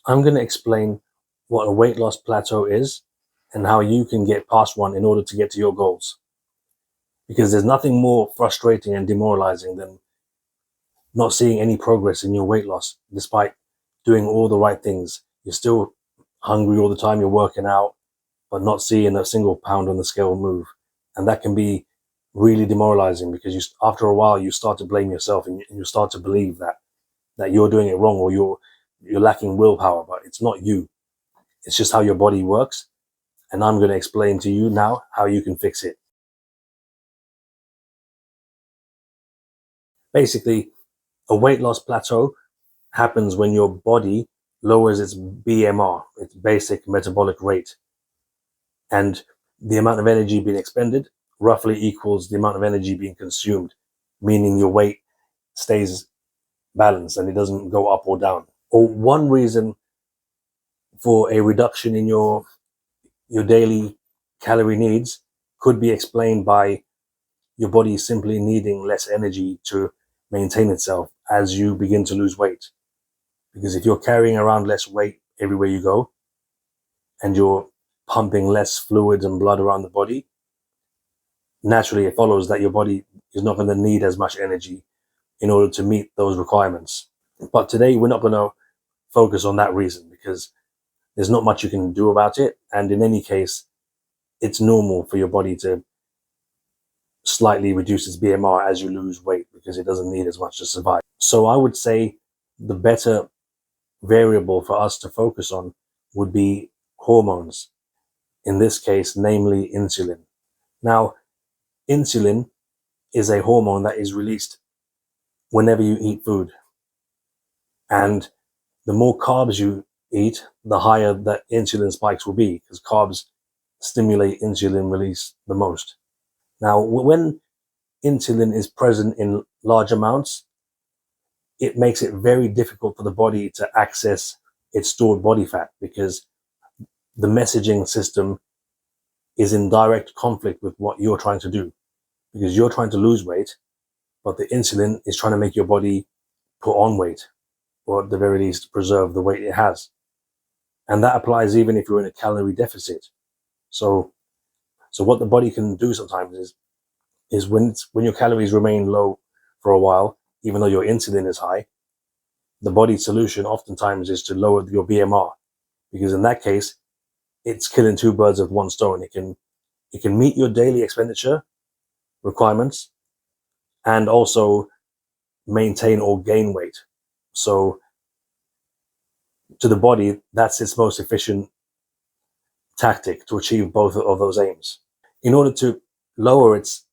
I'm going to explain what a weight loss plateau is and how you can get past one in order to get to your goals. Because there's nothing more frustrating and demoralizing than not seeing any progress in your weight loss despite doing all the right things. You're still hungry all the time, you're working out, but not seeing a single pound on the scale move. And that can be really demoralizing because after a while you start to blame yourself and you start to believe that you're doing it wrong or you're lacking willpower, but it's not you. It's just how your body works. And I'm going to explain to you now how you can fix it. Basically, a weight loss plateau happens when your body lowers its BMR, its basic metabolic rate. And the amount of energy being expended roughly equals the amount of energy being consumed, meaning your weight stays balanced and it doesn't go up or down. Or one reason for a reduction in your daily calorie needs could be explained by your body simply needing less energy to maintain itself as you begin to lose weight. Because if you're carrying around less weight everywhere you go and you're pumping less fluids and blood around the body, naturally it follows that your body is not going to need as much energy in order to meet those requirements. But today we're not going to focus on that reason because there's not much you can do about it. And in any case, it's normal for your body to slightly reduce its BMR as you lose weight because it doesn't need as much to survive. So I would say the better variable for us to focus on would be hormones. In this case, namely insulin. Now, insulin is a hormone that is released whenever you eat food. And the more carbs you eat, the higher the insulin spikes will be because carbs stimulate insulin release the most. Now, when insulin is present in large amounts, it makes it very difficult for the body to access its stored body fat because the messaging system is in direct conflict with what you're trying to do. Because you're trying to lose weight, but the insulin is trying to make your body put on weight, or at the very least preserve the weight it has. And that applies even if you're in a calorie deficit. So what the body can do sometimes is when your calories remain low for a while, even though your insulin is high, the body's solution oftentimes is to lower your BMR, because in that case, it's killing two birds with one stone. It can meet your daily expenditure requirements and also maintain or gain weight. So to the body, that's its most efficient tactic to achieve both of those aims. In order to lower its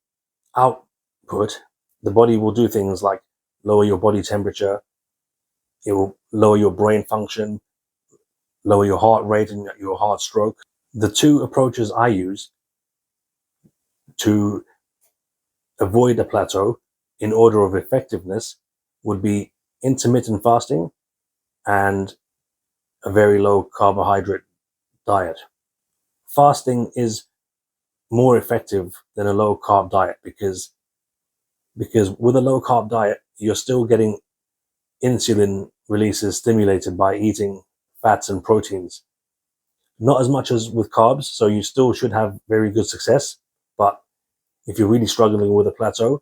output, the body will do things like lower your body temperature, it will lower your brain function, lower your heart rate and your heart stroke. The two approaches I use to avoid a plateau in order of effectiveness would be intermittent fasting and a very low carbohydrate diet. Fasting is more effective than a low carb diet because with a low carb diet, you're still getting insulin releases stimulated by eating fats and proteins. Not as much as with carbs, so you still should have very good success. But if you're really struggling with a plateau,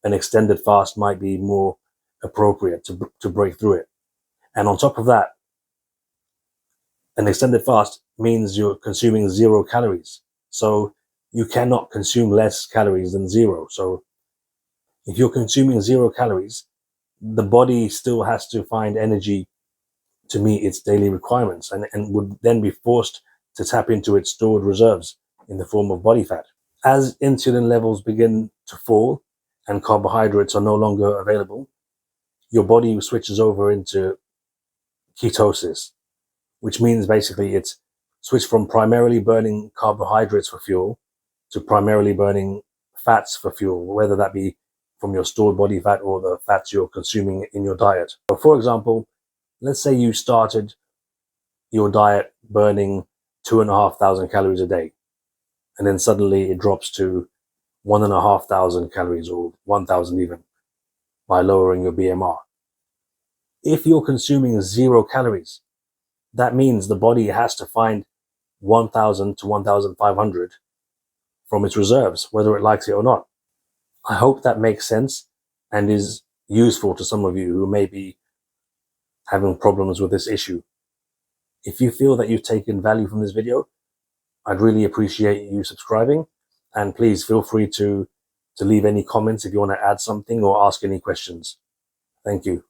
an extended fast might be more appropriate to break through it. And on top of that, an extended fast means you're consuming 0 calories. So you cannot consume less calories than 0. So if you're consuming 0 calories, the body still has to find energy to meet its daily requirements and would then be forced to tap into its stored reserves in the form of body fat. As insulin levels begin to fall and carbohydrates are no longer available, your body switches over into ketosis, which means basically it's switched from primarily burning carbohydrates for fuel to primarily burning fats for fuel, whether that be from your stored body fat or the fats you're consuming in your diet. So for example, let's say you started your diet burning 2,500 calories a day, and then suddenly it drops to 1,500 calories or 1,000 even by lowering your BMR. If you're consuming 0 calories, that means the body has to find 1,000 to 1,500 from its reserves, whether it likes it or not. I hope that makes sense and is useful to some of you who may be having problems with this issue. If you feel that you've taken value from this video, I'd really appreciate you subscribing, and please feel free to leave any comments if you want to add something or ask any questions. Thank you.